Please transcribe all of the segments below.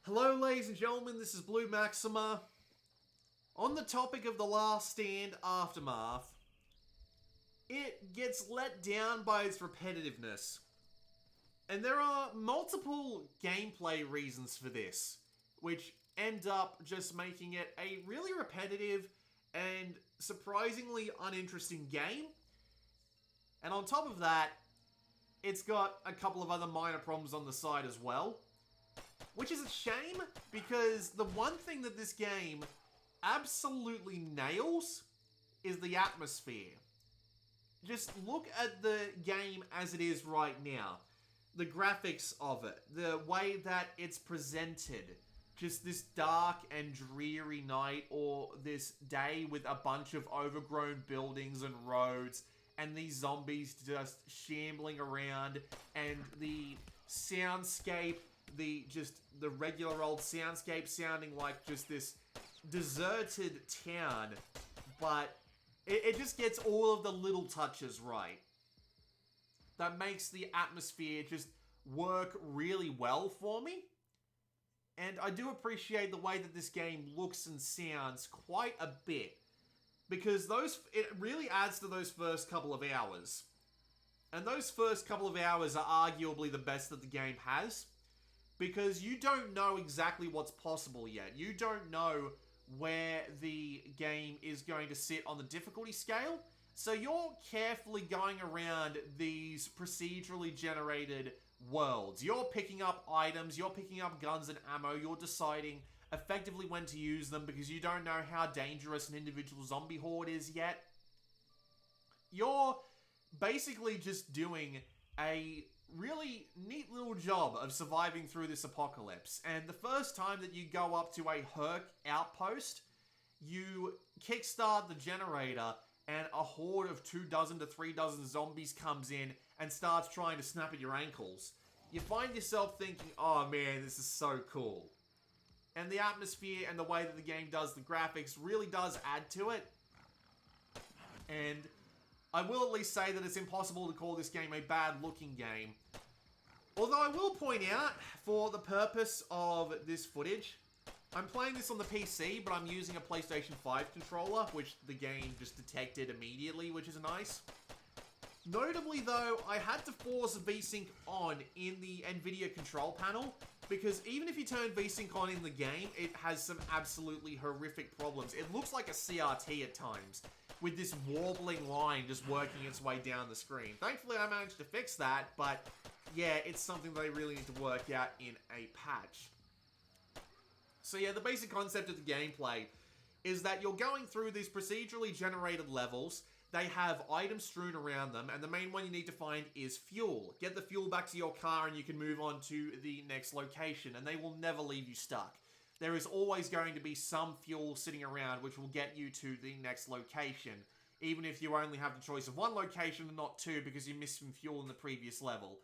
Hello, ladies and gentlemen, this is Blue Maxima. On the topic of The Last Stand Aftermath, it gets let down by its repetitiveness. And there are multiple gameplay reasons for this, which end up just making it a really repetitive and surprisingly uninteresting game. And on top of that, it's got a couple of other minor problems on the side as well. Which is a shame, because the one thing that this game absolutely nails is the atmosphere. Just look at the game as it is right now. The graphics of it, the way that it's presented. Just this dark and dreary night, or this day with a bunch of overgrown buildings and roads, and these zombies just shambling around, and the soundscape, the regular old soundscape sounding like just this deserted town, but it just gets all of the little touches right. That makes the atmosphere just work really well for me. And I do appreciate the way that this game looks and sounds quite a bit, because it really adds to those first couple of hours. And those first couple of hours are arguably the best that the game has, because you don't know exactly what's possible yet. You don't know where the game is going to sit on the difficulty scale. So you're carefully going around these procedurally generated worlds. You're picking up items, you're picking up guns and ammo, you're deciding effectively when to use them because you don't know how dangerous an individual zombie horde is yet. You're basically just doing a really neat little job of surviving through this apocalypse. And the first time that you go up to a Herc outpost, you kickstart the generator and a horde of 24 to 36 zombies comes in and starts trying to snap at your ankles. You find yourself thinking, oh man, this is so cool. And the atmosphere and the way that the game does the graphics really does add to it. And I will at least say that it's impossible to call this game a bad-looking game. Although I will point out, for the purpose of this footage, I'm playing this on the PC, but I'm using a PlayStation 5 controller, which the game just detected immediately, which is nice. Notably, though, I had to force VSync on in the NVIDIA control panel, because even if you turn VSync on in the game, it has some absolutely horrific problems. It looks like a CRT at times, with this warbling line just working its way down the screen. Thankfully, I managed to fix that, but yeah, it's something that I really need to work out in a patch. So yeah, the basic concept of the gameplay is that you're going through these procedurally generated levels. They have items strewn around them, and the main one you need to find is fuel. Get the fuel back to your car and you can move on to the next location, and they will never leave you stuck. There is always going to be some fuel sitting around which will get you to the next location, even if you only have the choice of one location and not two because you missed some fuel in the previous level.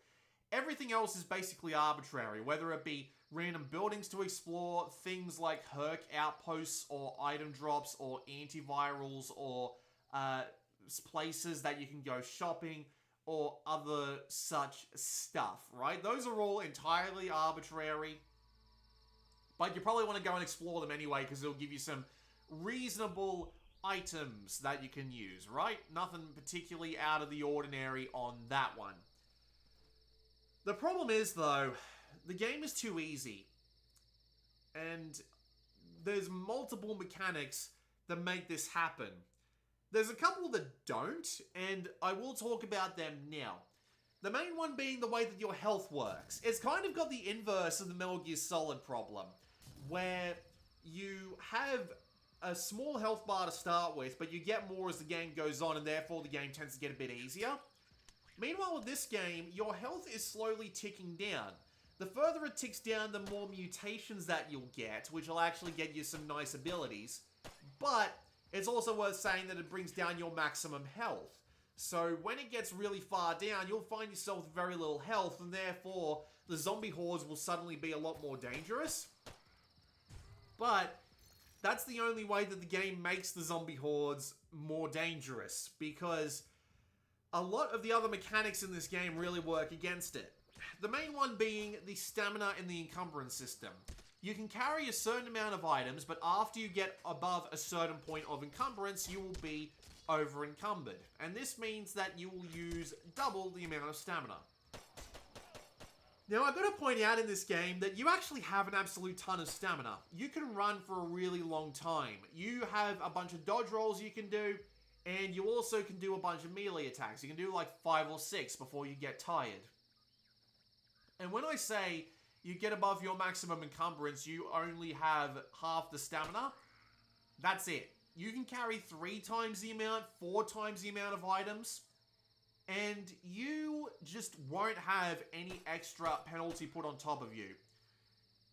Everything else is basically arbitrary, whether it be random buildings to explore, things like Herc outposts or item drops or antivirals or places that you can go shopping or other such stuff, right? Those are all entirely arbitrary. But you probably want to go and explore them anyway, because it'll give you some reasonable items that you can use, right? Nothing particularly out of the ordinary on that one. The problem is, though, the game is too easy. And there's multiple mechanics that make this happen. There's a couple that don't, and I will talk about them now. The main one being the way that your health works. It's kind of got the inverse of the Metal Gear Solid problem, where you have a small health bar to start with, but you get more as the game goes on, and therefore the game tends to get a bit easier. Meanwhile, with this game, your health is slowly ticking down. The further it ticks down, the more mutations that you'll get, which will actually get you some nice abilities. But it's also worth saying that it brings down your maximum health. So when it gets really far down, you'll find yourself with very little health, and therefore the zombie hordes will suddenly be a lot more dangerous. But that's the only way that the game makes the zombie hordes more dangerous, because a lot of the other mechanics in this game really work against it. The main one being the stamina and the encumbrance system. You can carry a certain amount of items, but after you get above a certain point of encumbrance, you will be over encumbered. And this means that you will use double the amount of stamina. Now, I've got to point out in this game that you actually have an absolute ton of stamina. You can run for a really long time. You have a bunch of dodge rolls you can do, and you also can do a bunch of melee attacks. You can do like 5 or 6 before you get tired. And when I say you get above your maximum encumbrance, you only have half the stamina, that's it. You can carry 3 times the amount, 4 times the amount of items, and you just won't have any extra penalty put on top of you.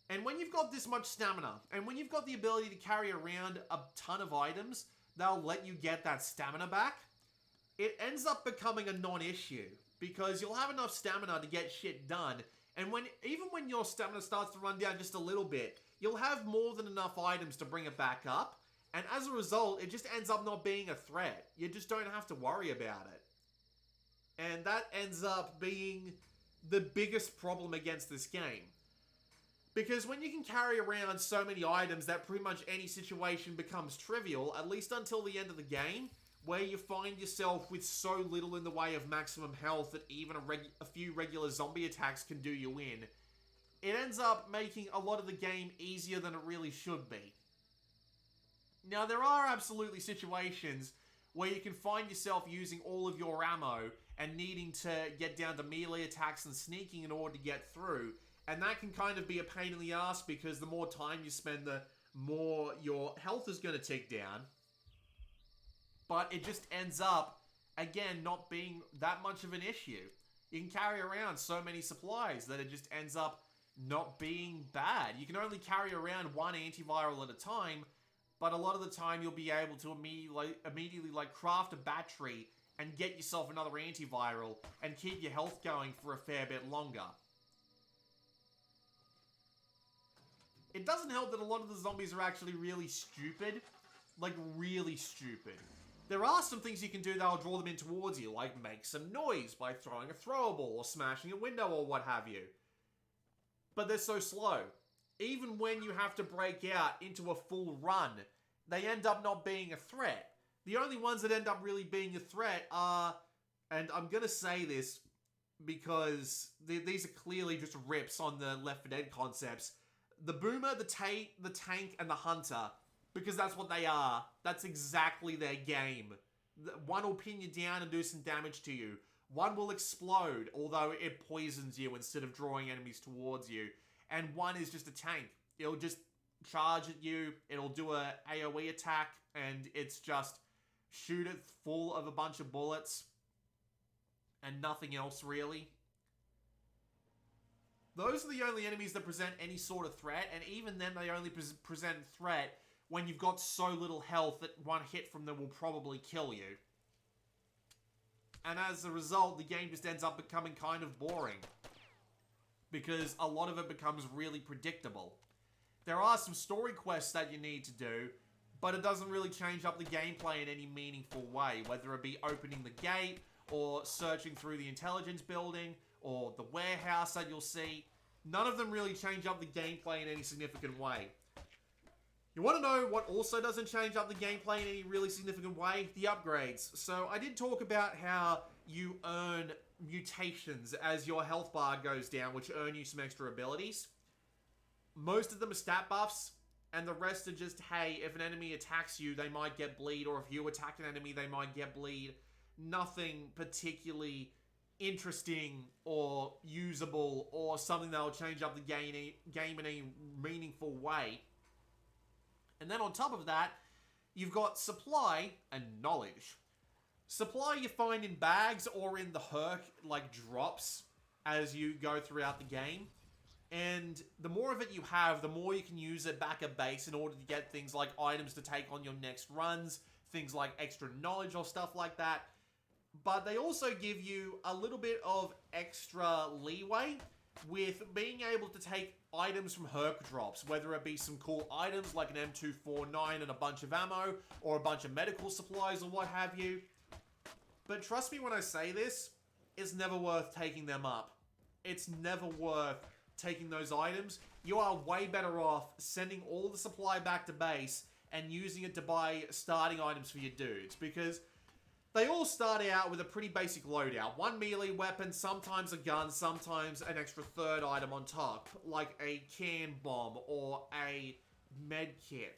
And when you've got this much stamina, and when you've got the ability to carry around a ton of items, they'll let you get that stamina back. It ends up becoming a non-issue, because you'll have enough stamina to get shit done, and even when your stamina starts to run down just a little bit, you'll have more than enough items to bring it back up, and as a result, it just ends up not being a threat. You just don't have to worry about it. And that ends up being the biggest problem against this game. Because when you can carry around so many items that pretty much any situation becomes trivial, at least until the end of the game, where you find yourself with so little in the way of maximum health that even a few regular zombie attacks can do you in, it ends up making a lot of the game easier than it really should be. Now, there are absolutely situations where you can find yourself using all of your ammo and needing to get down to melee attacks and sneaking in order to get through. And that can kind of be a pain in the ass, because the more time you spend, the more your health is going to tick down. But it just ends up, again, not being that much of an issue. You can carry around so many supplies that it just ends up not being bad. You can only carry around 1 antiviral at a time, but a lot of the time you'll be able to immediately craft a battery and get yourself another antiviral and keep your health going for a fair bit longer. It doesn't help that a lot of the zombies are actually really stupid. Like, really stupid. There are some things you can do that will draw them in towards you, like make some noise by throwing a throwable or smashing a window or what have you. But they're so slow. Even when you have to break out into a full run, they end up not being a threat. The only ones that end up really being a threat are, and I'm going to say this because these are clearly just rips on the Left 4 Dead concepts, the boomer, the tank, and the hunter, because that's what they are. That's exactly their game. One will pin you down and do some damage to you. One will explode, although it poisons you instead of drawing enemies towards you. And one is just a tank. It'll just charge at you, it'll do a AoE attack, and it's just shoot it full of a bunch of bullets and nothing else really. Those are the only enemies that present any sort of threat, and even then they only present threat when you've got so little health that one hit from them will probably kill you. And as a result, the game just ends up becoming kind of boring, because a lot of it becomes really predictable. There are some story quests that you need to do, but it doesn't really change up the gameplay in any meaningful way, whether it be opening the gate, or searching through the intelligence building, or the warehouse that you'll see. None of them really change up the gameplay in any significant way. You want to know what also doesn't change up the gameplay in any really significant way? The upgrades. So I did talk about how you earn mutations as your health bar goes down, which earn you some extra abilities. Most of them are stat buffs, and the rest are just, hey, if an enemy attacks you, they might get bleed, or if you attack an enemy, they might get bleed. Nothing particularly interesting or usable or something that will change up the game in a meaningful way. And then on top of that, you've got supply and knowledge. Supply you find in bags or in the herc, like drops, as you go throughout the game. And the more of it you have, the more you can use it back at base in order to get things like items to take on your next runs, things like extra knowledge or stuff like that. But they also give you a little bit of extra leeway with being able to take items from herc drops, whether it be some cool items like an M249 and a bunch of ammo, or a bunch of medical supplies or what have you. But trust me when I say this, it's never worth taking them up. It's never worth taking those items, you are way better off sending all the supply back to base and using it to buy starting items for your dudes, because they all start out with a pretty basic loadout. One melee weapon, sometimes a gun, sometimes an extra third item on top, like a can bomb or a med kit.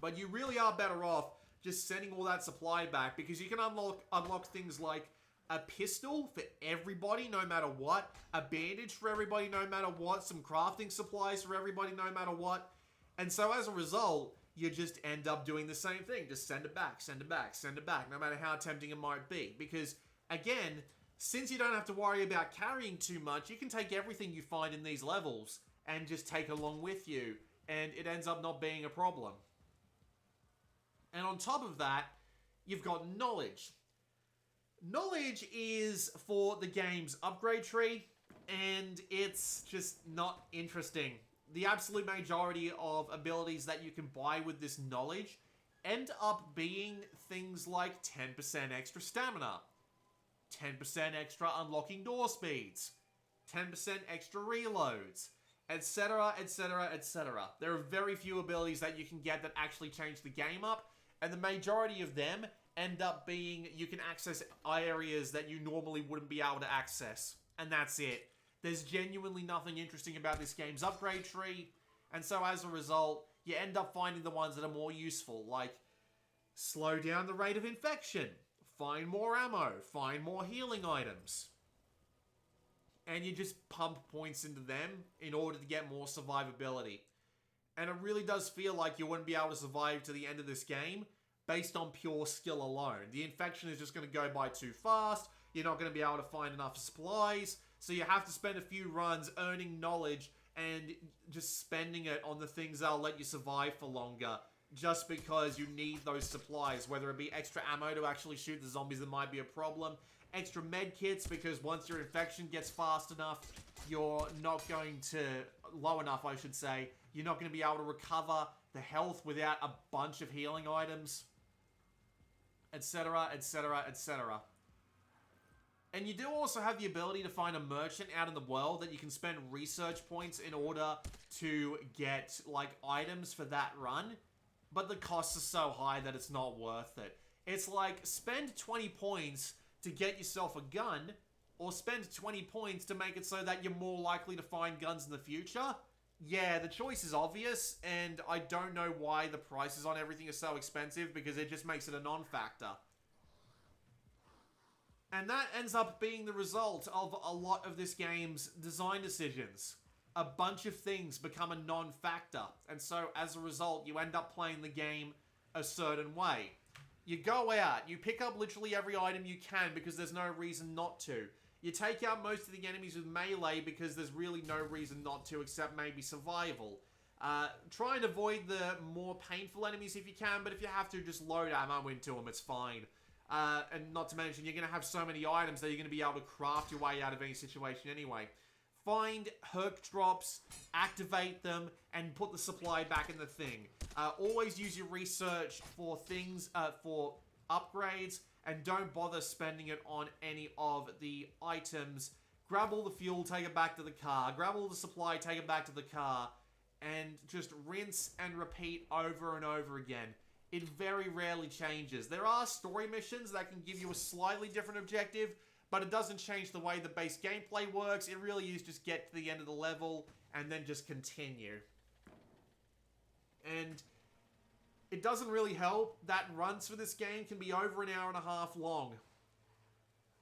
But you really are better off just sending all that supply back, because you can unlock things like a pistol for everybody, no matter what, a bandage for everybody, no matter what, some crafting supplies for everybody, no matter what. And so as a result, you just end up doing the same thing. Just send it back, send it back, send it back, no matter how tempting it might be. Because, again, since you don't have to worry about carrying too much, you can take everything you find in these levels and just take it along with you, and it ends up not being a problem. And on top of that, you've got knowledge. Knowledge is for the game's upgrade tree, and it's just not interesting. The absolute majority of abilities that you can buy with this knowledge end up being things like 10% extra stamina, 10% extra unlocking door speeds, 10% extra reloads, etc, etc, etc. There are very few abilities that you can get that actually change the game up, and the majority of them end up being you can access areas that you normally wouldn't be able to access, and that's it. There's genuinely nothing interesting about this game's upgrade tree, and so as a result, you end up finding the ones that are more useful, like slow down the rate of infection, find more ammo, find more healing items. And you just pump points into them in order to get more survivability. And it really does feel like you wouldn't be able to survive to the end of this game based on pure skill alone. The infection is just going to go by too fast, you're not going to be able to find enough supplies, so you have to spend a few runs earning knowledge and just spending it on the things that'll let you survive for longer, just because you need those supplies, whether it be extra ammo to actually shoot the zombies that might be a problem, extra med kits, because once your infection gets fast enough, you're not going to, low enough I should say, you're not going to be able to recover the health without a bunch of healing items, etc, etc, etc. And you do also have the ability to find a merchant out in the world that you can spend research points in order to get, like, items for that run. But the costs are so high that it's not worth it. It's like, spend 20 points to get yourself a gun, or spend 20 points to make it so that you're more likely to find guns in the future. Yeah, the choice is obvious, and I don't know why the prices on everything are so expensive, because it just makes it a non-factor. And that ends up being the result of a lot of this game's design decisions. A bunch of things become a non-factor, and so as a result, you end up playing the game a certain way. You go out, you pick up literally every item you can because there's no reason not to. You take out most of the enemies with melee because there's really no reason not to, except maybe survival. Try and avoid the more painful enemies if you can, but if you have to, just load ammo into them, it's fine. And not to mention, you're going to have so many items that you're going to be able to craft your way out of any situation anyway. Find herc drops, activate them, and put the supply back in the thing. Always use your research for things, for upgrades, and don't bother spending it on any of the items. Grab all the fuel, take it back to the car. Grab all the supply, take it back to the car. And just rinse and repeat over and over again. It very rarely changes. There are story missions that can give you a slightly different objective, but it doesn't change the way the base gameplay works. It really is just get to the end of the level and then just continue. And it doesn't really help that runs for this game can be over an hour and a half long.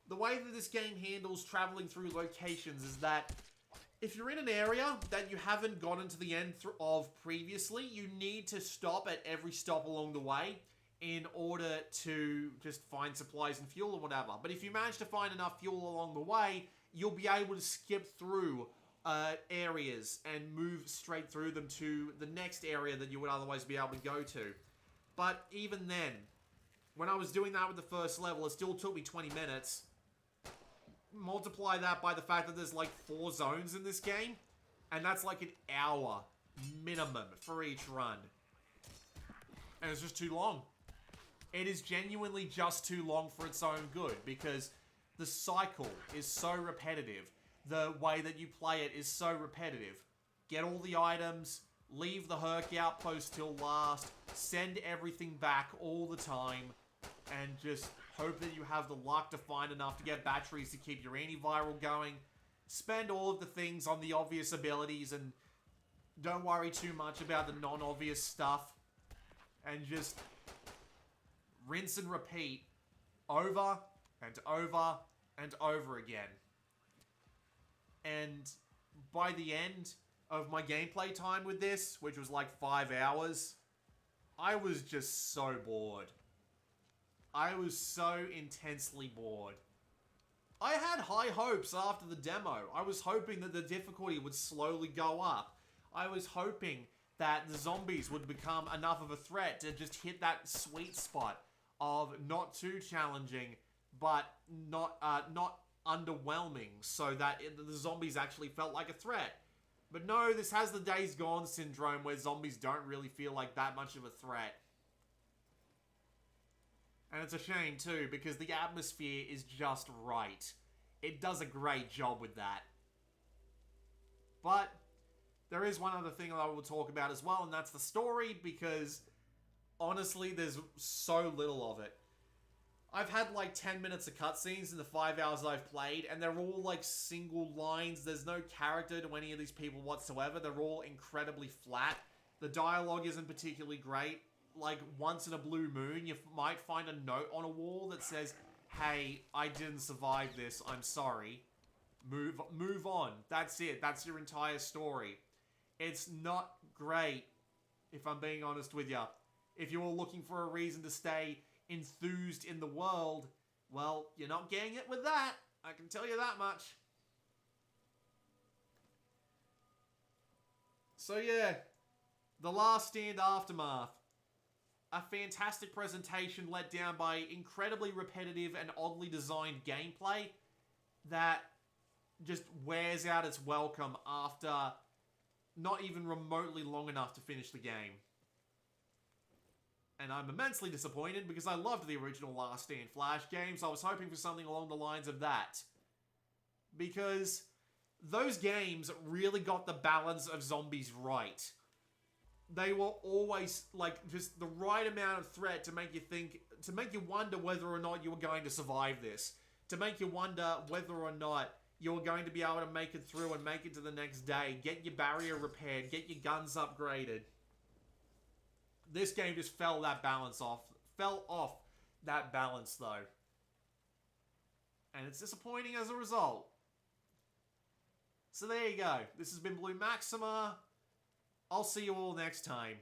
The way that this game handles traveling through locations is that if you're in an area that you haven't gotten to the end of previously, you need to stop at every stop along the way in order to just find supplies and fuel or whatever. But if you manage to find enough fuel along the way, you'll be able to skip through areas and move straight through them to the next area that you would otherwise be able to go to. But even then, when I was doing that with the first level, it still took me 20 minutes. Multiply that by the fact that there's like 4 zones in this game, and that's like an hour minimum for each run. And it's just too long. It is genuinely just too long for its own good, because the cycle is so repetitive. the way that you play it is so repetitive. Get all the items, leave the Herc outpost till last, send everything back all the time, and just hope that you have the luck to find enough to get batteries to keep your antiviral going. Spend all of the things on the obvious abilities and don't worry too much about the non-obvious stuff. And just rinse and repeat over and over and over again. And by the end of my gameplay time with this, which was like 5 hours, I was just so bored. I was so intensely bored. I had high hopes after the demo. I was hoping that the difficulty would slowly go up. I was hoping that the zombies would become enough of a threat to just hit that sweet spot of not too challenging, but not underwhelming, so that the zombies actually felt like a threat. But no, this has the Days Gone syndrome where zombies don't really feel like that much of a threat. And it's a shame too, because the atmosphere is just right. It does a great job with that. But there is one other thing that I will talk about as well, and that's the story, because honestly, there's so little of it. I've had like 10 minutes of cutscenes in the 5 hours that I've played, and they're all like single lines. There's no character to any of these people whatsoever. They're all incredibly flat. The dialogue isn't particularly great. Like, once in a blue moon, you might find a note on a wall that says, "Hey, I didn't survive this, I'm sorry. Move on." That's it. That's your entire story. It's not great, if I'm being honest with you. If you're looking for a reason to stay enthused in the world, well, you're not getting it with that. I can tell you that much. So yeah, The Last Stand Aftermath. A fantastic presentation let down by incredibly repetitive and oddly designed gameplay that just wears out its welcome after not even remotely long enough to finish the game. And I'm immensely disappointed because I loved the original Last Stand Flash games. I was hoping for something along the lines of that. Because those games really got the balance of zombies right. They were always, like, just the right amount of threat to make you think, to make you wonder whether or not you were going to survive this. To make you wonder whether or not you were going to be able to make it through and make it to the next day. Get your barrier repaired. Get your guns upgraded. This game just fell off that balance, though. And it's disappointing as a result. So there you go. This has been Blue Maxima. I'll see you all next time.